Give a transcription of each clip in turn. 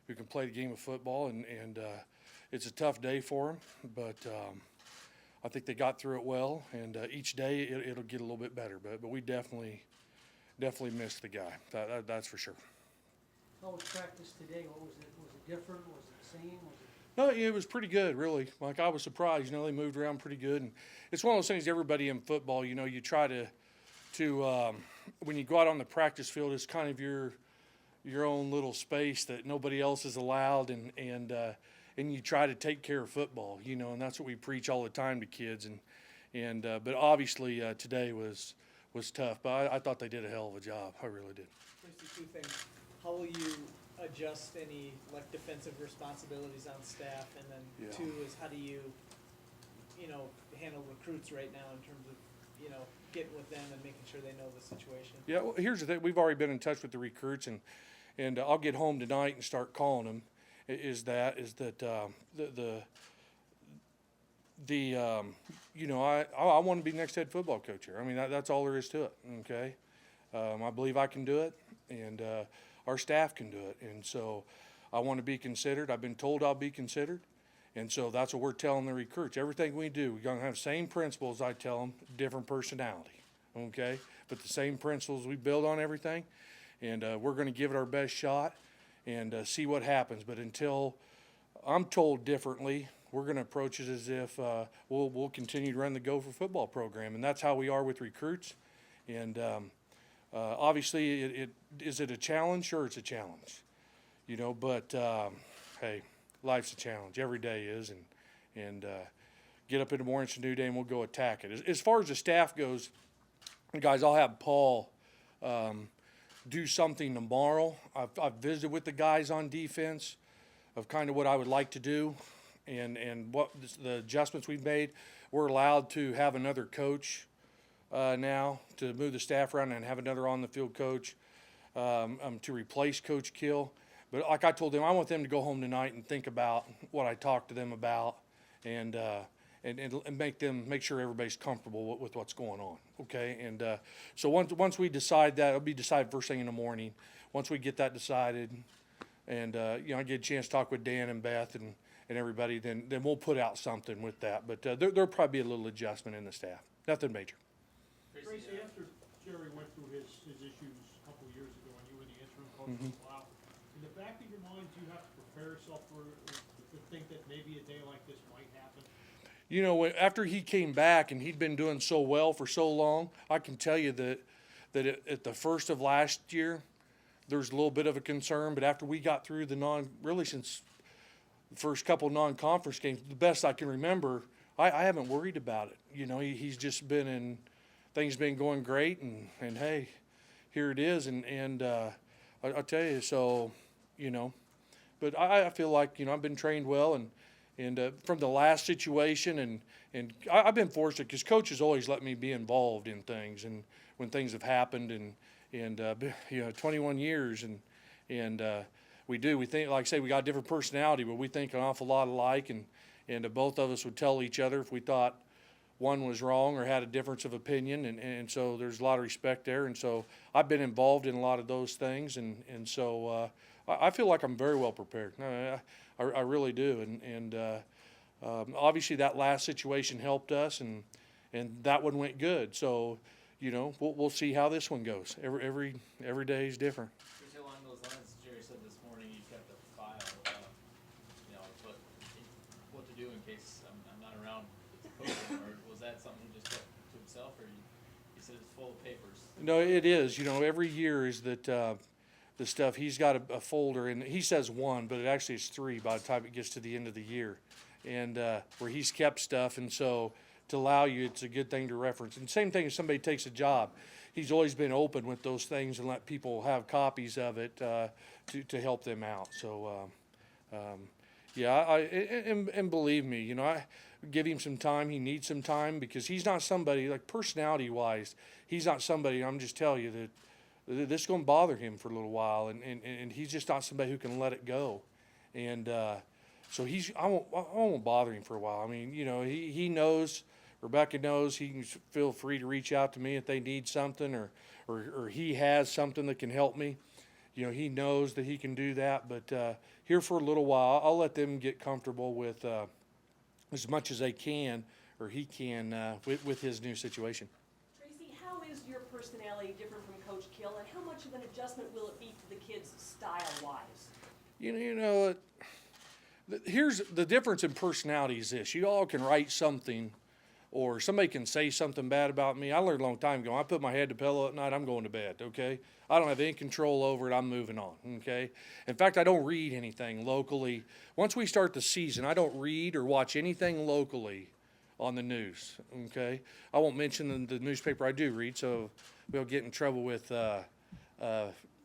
who can play the game of football, and it's a tough day for them, but I think they got through it well, and each day it'll get a little bit better, but we definitely missed the guy. That's for sure. How was practice today? What was it? Was it different? Was it the same? Was it? No, it was pretty good, really. Like, I was surprised. They moved around pretty good, and it's one of those things. Everybody in football, you try to when you go out on the practice field, it's kind of your own little space that nobody else is allowed, and you try to take care of football, and that's what we preach all the time to kids, but obviously today was tough. But I thought they did a hell of a job. I really did. Tracy, two things. How will you adjust any defensive responsibilities on staff, and then two is how do you handle recruits right now in terms of getting with them and making sure they know the situation? Yeah, well, here's the thing. We've already been in touch with the recruits, and I'll get home tonight and start calling them. I want to be next head football coach here. I mean, that's all there is to it. Okay, I believe I can do it, and our staff can do it, and so I want to be considered. I've been told I'll be considered, and so that's what we're telling the recruits. Everything we do, we're going to have same principles. I tell them, different personality. Okay, but the same principles we build on everything, and we're going to give it our best shot and see what happens. But until I'm told differently, we're going to approach it as if we'll continue to run the Gopher football program, and that's how we are with recruits. And obviously, is it a challenge? Sure, it's a challenge, But hey, life's a challenge. Every day is, and get up in the morning, it's a new day, and we'll go attack it. As far as the staff goes, guys, I'll have Paul do something tomorrow. I've visited with the guys on defense of kind of what I would like to do, and what the adjustments we've made. We're allowed to have another coach now to move the staff around and have another on-the-field coach to replace Coach Kill. But like I told them, I want them to go home tonight and think about what I talked to them about, and make sure everybody's comfortable with what's going on. Okay, and so once we decide that, it'll be decided first thing in the morning. Once we get that decided, and I get a chance to talk with Dan and Beth and everybody, then we'll put out something with that. But there'll probably be a little adjustment in the staff. Nothing major. Tracy, after Jerry went through his issues a couple of years ago, and you were the interim coach for a while, in the back of your mind, do you have to prepare yourself to think that maybe a day like this might happen? After he came back and he'd been doing so well for so long, I can tell you that at the first of last year, there was a little bit of a concern. But after we got through since the first couple of non-conference games, the best I can remember, I haven't worried about it. He's just been things been going great, and hey, here it is, and I'll tell you, so, but I feel like, I've been trained well, and from the last situation, and I've been fortunate because Coach has always let me be involved in things, and when things have happened, and 21 years, and we think, like I say, we got a different personality, but we think an awful lot alike, and both of us would tell each other if we thought one was wrong or had a difference of opinion, and so there's a lot of respect there, and so I've been involved in a lot of those things, and so I feel like I'm very well prepared. I really do, and obviously that last situation helped us, and that one went good. So, we'll see how this one goes. Every day is different. Just along those lines, Jerry said this morning you kept a file, what to do in case I'm not around coaching, or was that something he just kept to himself, or he said it's full of papers? No, it is. Every year is that. The stuff, he's got a folder, and he says one, but it actually is three by the time it gets to the end of the year, and where he's kept stuff, and so to allow you, it's a good thing to reference. And same thing if somebody takes a job, he's always been open with those things and let people have copies of it to help them out. So and believe me, I give him some time. He needs some time because he's not somebody, like personality-wise, he's not somebody, I'm just telling you that this is going to bother him for a little while, and he's just not somebody who can let it go, and so I won't bother him for a while. I mean, he knows, Rebecca knows, he can feel free to reach out to me if they need something, or he has something that can help me, you know, he knows that he can do that. But here for a little while, I'll let them get comfortable with as much as they can, or he can, with his new situation. Tracy, how is your personality different from Coach Kill, and how much of an adjustment will it be to the kids style-wise? Here's the difference in personality is this. You all can write something, or somebody can say something bad about me. I learned a long time ago. I put my head to pillow at night, I'm going to bed, okay? I don't have any control over it. I'm moving on, okay? In fact, I don't read anything locally. Once we start the season, I don't read or watch anything locally on the news, okay? I won't mention the newspaper I do read, so we'll get in trouble with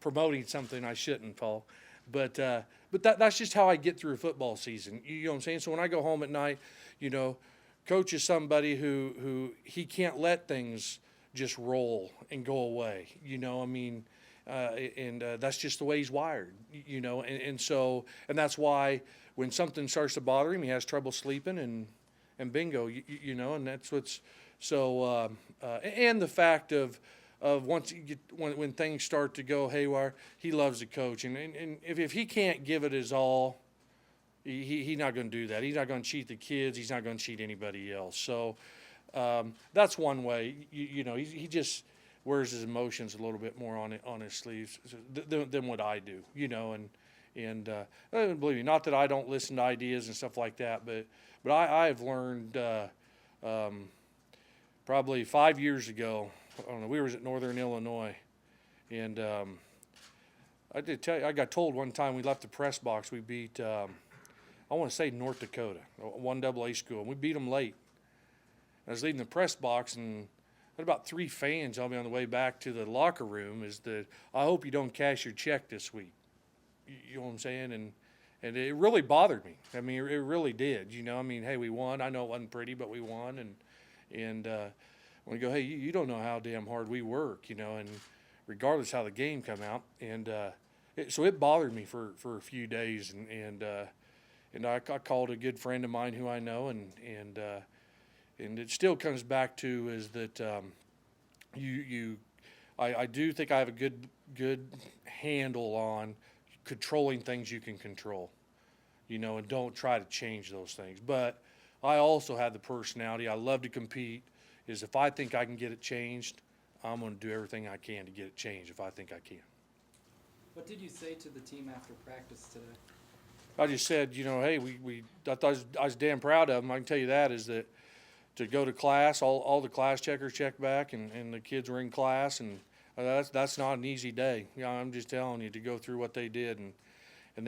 promoting something I shouldn't, Paul. But that's just how I get through a football season. You know what I'm saying? So when I go home at night, you know, Coach is somebody who he can't let things just roll and go away. You know, I mean, that's just the way he's wired. You know, and that's why when something starts to bother him, he has trouble sleeping, and bingo, you know, and that's what's so. And the fact of once you get when things start to go haywire, he loves the coach, and if he can't give it his all, he's not going to do that. He's not going to cheat the kids. He's not going to cheat anybody else. So that's one way. You know, he just wears his emotions a little bit more on his sleeves than what I do. You know, and believe me, not that I don't listen to ideas and stuff like that, but I've learned probably 5 years ago. I don't know, we were at Northern Illinois, and I did tell you, I got told one time we left the press box, we beat, I want to say North Dakota, 1AA school, and we beat them late. I was leaving the press box, and I had about 3 fans on me on the way back to the locker room, is that I hope you don't cash your check this week. You know what I'm saying? And it really bothered me. I mean, it really did. You know, I mean, hey, we won. I know it wasn't pretty, but we won, and when we go, hey, you don't know how damn hard we work, you know, and regardless how the game come out, and so it bothered me for a few days, and I called a good friend of mine who I know, and it still comes back to is that I do think I have a good handle on controlling things you can control, you know, and don't try to change those things. But I also have the personality. I love to compete. Is if I think I can get it changed, I'm going to do everything I can to get it changed if I think I can. What did you say to the team after practice today? I just said, you know, hey, I thought I was damn proud of them. I can tell you that is that to go to class, all the class checkers checked back, and the kids were in class, and that's not an easy day. You know, I'm just telling you to go through what they did, and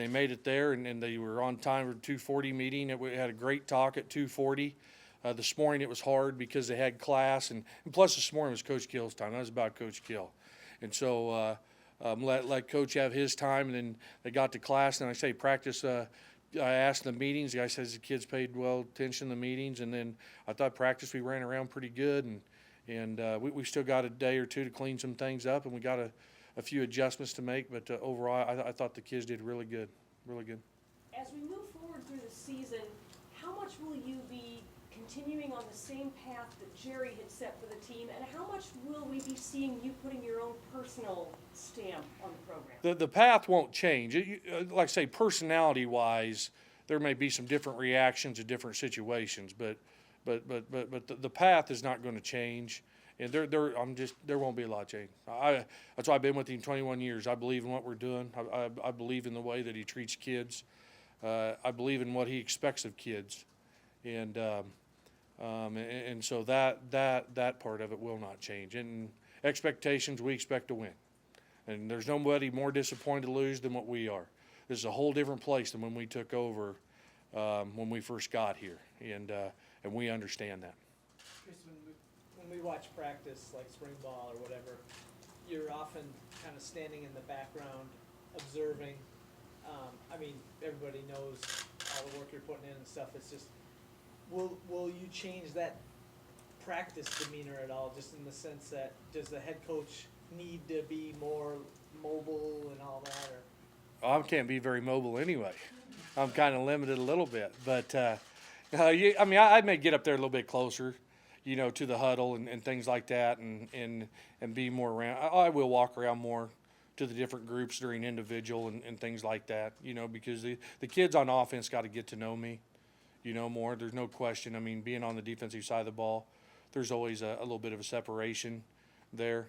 they made it there, and they were on time for the 2:40 meeting. We had a great talk at 2:40. This morning it was hard because they had class, and plus this morning was Coach Kill's time. That was about Coach Kill. And so let Coach have his time, and then they got to class, and I say practice. I asked in the meetings, the guy says the kids paid well attention in the meetings, and then I thought practice we ran around pretty good, and we still got a day or two to clean some things up, and we got a few adjustments to make, but overall I thought the kids did really good, really good. As we move forward through the season, how much will you be continuing on the same path that Jerry had set for the team, and how much will we be seeing you putting your own personal stamp on the program? The path won't change. Like I say, personality-wise, there may be some different reactions to different situations, but the path is not going to change, and there won't be a lot of change. That's why I've been with him 21 years. I believe in what we're doing. I believe in the way that he treats kids. I believe in what he expects of kids, and so that part of it will not change. And expectations, we expect to win. And there's nobody more disappointed to lose than what we are. This is a whole different place than when we took over when we first got here, and we understand that. Chris, when we watch practice, like spring ball or whatever, you're often kind of standing in the background, observing. I mean, everybody knows all the work you're putting in and stuff. It's just, will you change that practice demeanor at all, just in the sense that does the head coach need to be more mobile and all that? Or? I can't be very mobile anyway. I'm kind of limited a little bit, but I mean, I may get up there a little bit closer, you know, to the huddle and things like that, and be more around. I will walk around more to the different groups during individual and things like that, you know, because the kids on offense got to get to know me, you know, more. There's no question. I mean, being on the defensive side of the ball, there's always a little bit of a separation there,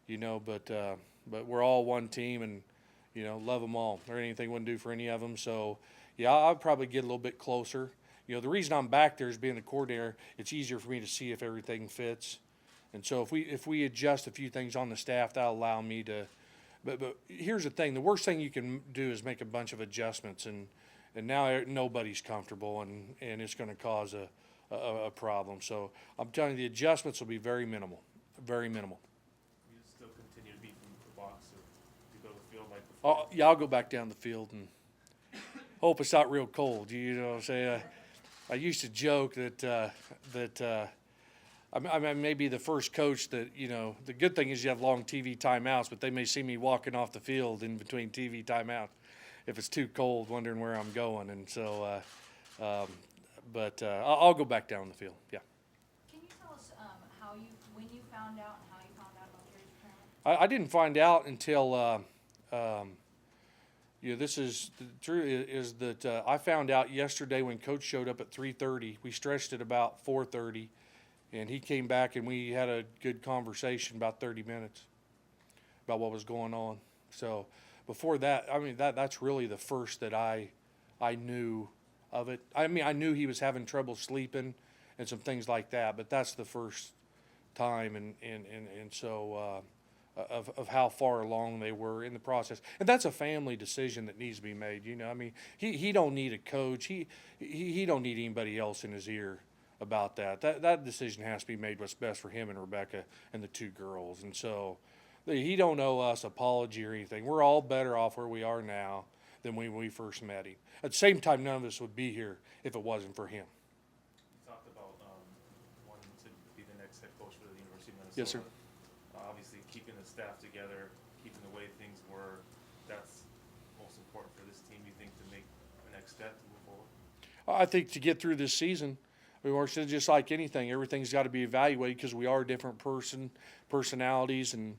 you know, but we're all one team and, you know, love them all. There ain't anything wouldn't do for any of them. So, yeah, I'll probably get a little bit closer. You know, the reason I'm back there is being the coordinator, it's easier for me to see if everything fits. And so if we adjust a few things on the staff, that'll allow me to – but here's the thing. The worst thing you can do is make a bunch of adjustments, and now nobody's comfortable, and it's going to cause a problem. So I'm telling you, the adjustments will be very minimal, very minimal. You still continue to be from the box to go to the field like before? Yeah, I'll go back down the field and hope it's not real cold. You know what I'm saying? I used to joke that I may be the first coach that, you know, the good thing is you have long TV timeouts, but they may see me walking off the field in between TV timeouts if it's too cold, wondering where I'm going. And so, I'll go back down the field, yeah. Can you tell us when you found out and how you found out about Jerry's retirement? I didn't find out until, you know, this is the truth is that I found out yesterday when Coach showed up at 3:30. We stretched at about 4:30, and he came back and we had a good conversation about 30 minutes about what was going on. So before that, I mean, that's really the first that I knew of it. I mean, I knew he was having trouble sleeping and some things like that, but that's the first time, and so. Of how far along they were in the process, and that's a family decision that needs to be made. You know, I mean, he don't need a coach. He don't need anybody else in his ear about that. That decision has to be made what's best for him and Rebecca and the two girls. And so, he don't owe us apology or anything. We're all better off where we are now than when we first met him. At the same time, none of us would be here if it wasn't for him. You talked about wanting to be the next head coach for the University of Minnesota. Yes, sir. Obviously, keeping the staff together, keeping the way things were, that's most important for this team, you think, to make the next step to move forward? I think to get through this season, just like anything, everything's got to be evaluated because we are different personalities, and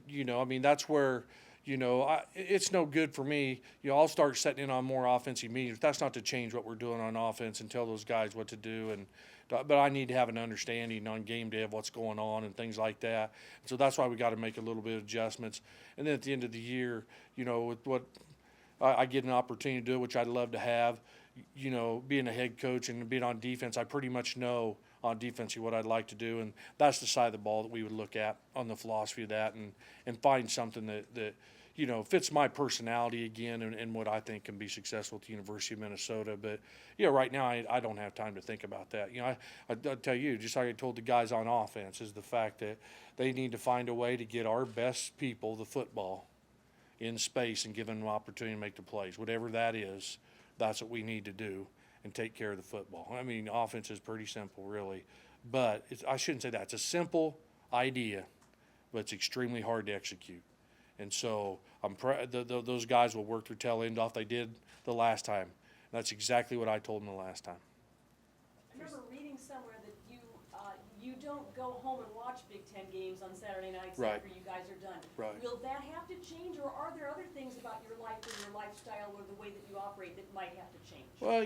you know, I mean, that's where, you know, it's no good for me. You know, I'll start setting in on more offensive meetings. That's not to change what we're doing on offense and tell those guys what to do, but I need to have an understanding on game day of what's going on and things like that. So that's why we got to make a little bit of adjustments. And then at the end of the year, you know, with what I get an opportunity to do, which I'd love to have, you know, being a head coach and being on defense, I pretty much know on defense what I'd like to do. And that's the side of the ball that we would look at on the philosophy of that, and find something that you know, fits my personality again and what I think can be successful at the University of Minnesota. But, you know, right now I don't have time to think about that. You know, I tell you, just like I told the guys on offense, is the fact that they need to find a way to get our best people the football in space and give them an opportunity to make the plays. Whatever that is, that's what we need to do and take care of the football. I mean, offense is pretty simple, really. But I shouldn't say that. It's a simple idea, but it's extremely hard to execute. And so those guys will work their tail end off. They did the last time. And that's exactly what I told them the last time. I remember reading somewhere that you don't go home and watch Big Ten games on Saturday nights Right. after you guys are done. Right. Will that have to change, or are there other things about your life or your lifestyle or the way that you operate that might have to change? Well,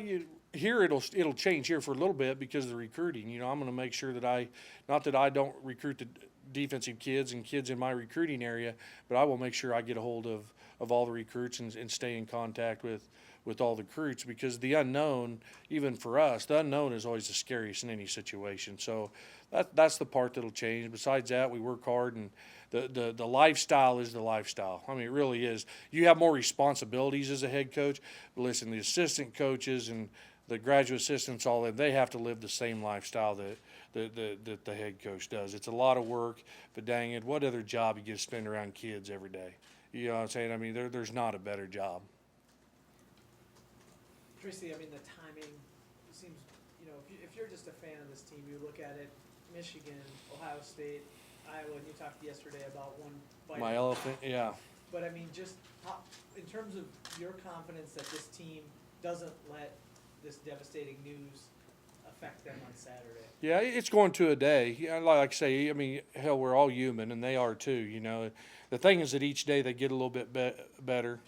here it'll change here for a little bit because of the recruiting. You know, I'm going to make sure that not that I don't recruit the defensive kids and kids in my recruiting area, but I will make sure I get a hold of all the recruits and stay in contact with all the recruits, because the unknown, even for us, the unknown is always the scariest in any situation. So that's the part that'll change. Besides that, we work hard, and the lifestyle is the lifestyle. I mean, it really is. You have more responsibilities as a head coach, but listen, the assistant coaches and the graduate assistants, all that, they have to live the same lifestyle that the head coach does. It's a lot of work, but dang it, what other job you get to spend around kids every day? You know what I'm saying? I mean, there's not a better job. Tracy, I mean, the timing seems, you know, if you're just a fan of this team, you look at it, Michigan, Ohio State, Iowa, and you talked yesterday about one bite. My elephant, yeah. But I mean, just how, in terms of your confidence that this team doesn't let this devastating news affect them on Saturday? Yeah, it's going to a day. Yeah, like I say, I mean, hell, we're all human, and they are too. You know, the thing is that each day they get a little bit better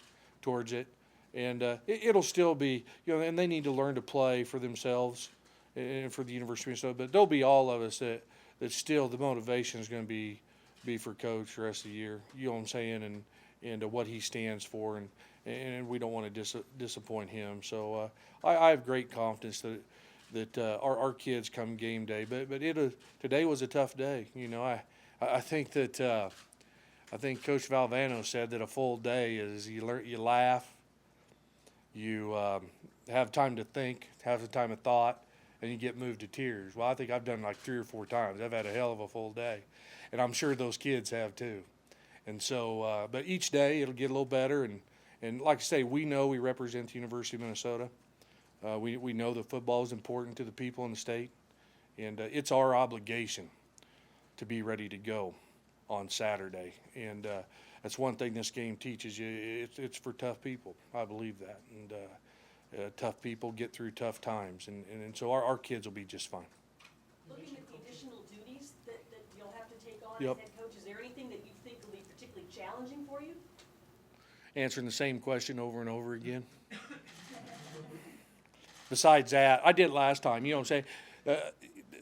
towards it, and it'll still be, you know, and they need to learn to play for themselves and for the University and stuff. But there'll be all of us that still the motivation is going to be for Coach the rest of the year. You know what I'm saying, and what he stands for, and we don't want to disappoint him. So I have great confidence that our kids come game day, but today was a tough day. You know, I think that I think Coach Valvano said that a full day is you laugh, you have time to think, have the time of thought, and you get moved to tears. Well, I think I've done like 3 or 4 times. I've had a hell of a full day, and I'm sure those kids have too. And so, but each day it'll get a little better, and like I say, we know we represent the University of Minnesota. We know that football is important to the people in the state, and it's our obligation to be ready to go on Saturday. And that's one thing this game teaches you. It's for tough people. I believe that. And tough people get through tough times. And so our kids will be just fine. Looking at the additional duties that you'll have to take on Yep. as head coach, is there anything that you think will be particularly challenging for you? Answering the same question over and over again. Besides that, I did it last time. You know what I'm saying?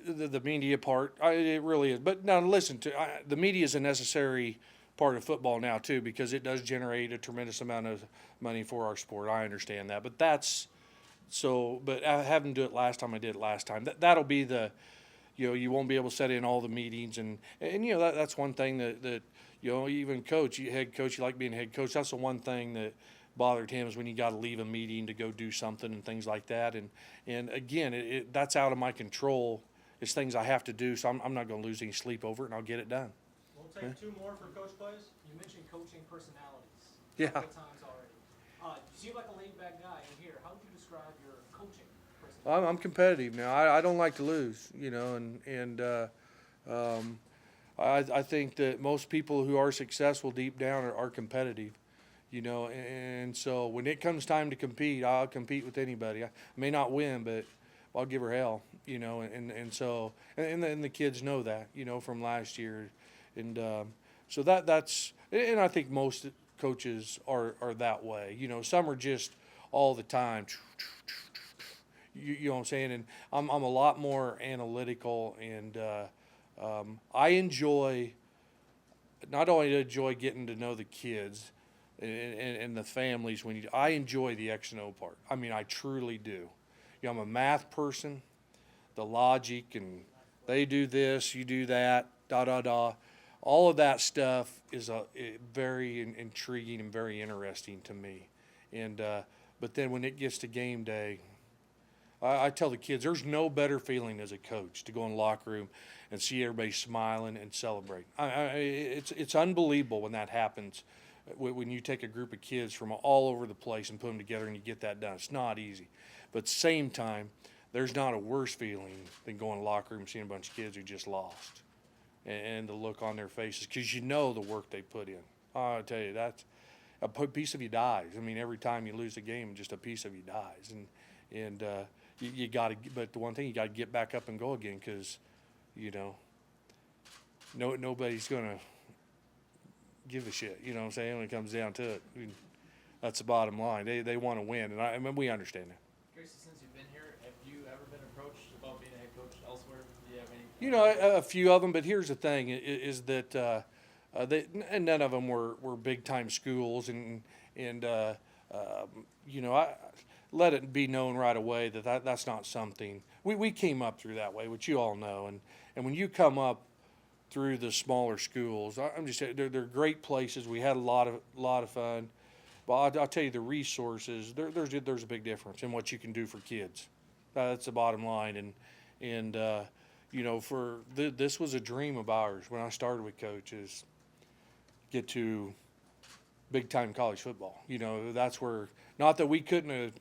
The media part, it really is. But now listen, the media is a necessary part of football now too, because it does generate a tremendous amount of money for our sport. I understand that, but that's so. But having to do it last time, I did it last time. That'll be the, you know, you won't be able to set in all the meetings, and you know that's one thing that you know, even head coach, you like being head coach. That's the one thing that bothered him is when you got to leave a meeting to go do something and things like that. And again, that's out of my control. It's things I have to do, so I'm not going to lose any sleep over it, and I'll get it done. We'll take 2 more for Coach Claeys. You mentioned coaching personalities. Yeah. Several times already. You seem like a laid-back guy in here. How would you describe your coaching personality? I'm competitive now. I don't like to lose, you know, I think that most people who are successful deep down are competitive, you know, and so when it comes time to compete, I'll compete with anybody. I may not win, but I'll give her hell, you know, and so the kids know that, you know, from last year, and so that's, and I think most coaches are that way, you know. Some are just all the time, you know what I'm saying, and I'm a lot more analytical, and I enjoy, not only enjoy getting to know the kids and the families I enjoy the X and O part. I mean, I truly do. You know, I'm a math person, the logic, and they do this, you do that, all of that stuff is very intriguing and very interesting to me. And but then when it gets to game day, I tell the kids there's no better feeling as a coach to go in the locker room and see everybody smiling and celebrate. It's unbelievable when that happens. When you take a group of kids from all over the place and put them together and you get that done, it's not easy. But at the same time, there's not a worse feeling than going to the locker room and seeing a bunch of kids who just lost, and the look on their faces, because you know the work they put in. I'll tell you, that's a piece of you dies. I mean, every time you lose a game, just a piece of you dies, and you got to. But the one thing, you got to get back up and go again, because you know, nobody's gonna give a shit. You know what I'm saying? When it comes down to it, that's the bottom line. They want to win, and I mean, we understand that. Tracy, since you've been here, have you ever been approached about being a head coach elsewhere? Do you have any? You know, a few of them, but here's the thing: is that and none of them were big time schools, and you know, I let it be known right away that that's not something we came up through that way, which you all know, and when you come up through the smaller schools, I'm just saying they're great places. We had a lot of fun, but I'll tell you the resources. There's a big difference in what you can do for kids. That's the bottom line, and you know, this was a dream of ours when I started with Coach, is get to big time college football. You know, that's where, not that we couldn't have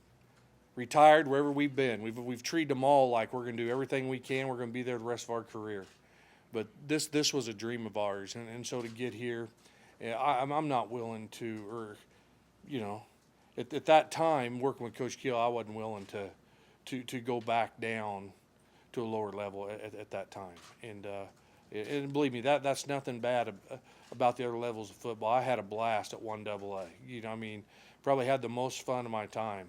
retired wherever we've been. We've treated them all like we're going to do everything we can. We're going to be there the rest of our career. But this was a dream of ours, and so to get here, I'm not willing to, or you know, at that time working with Coach Keel, I wasn't willing to go back down to a lower level at that time. And believe me, that's nothing bad about the other levels of football. I had a blast at 1AA. You know, I mean, probably had the most fun of my time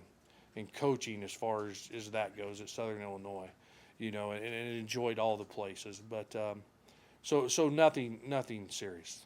in coaching as far as that goes at Southern Illinois. You know, and enjoyed all the places. But so nothing serious.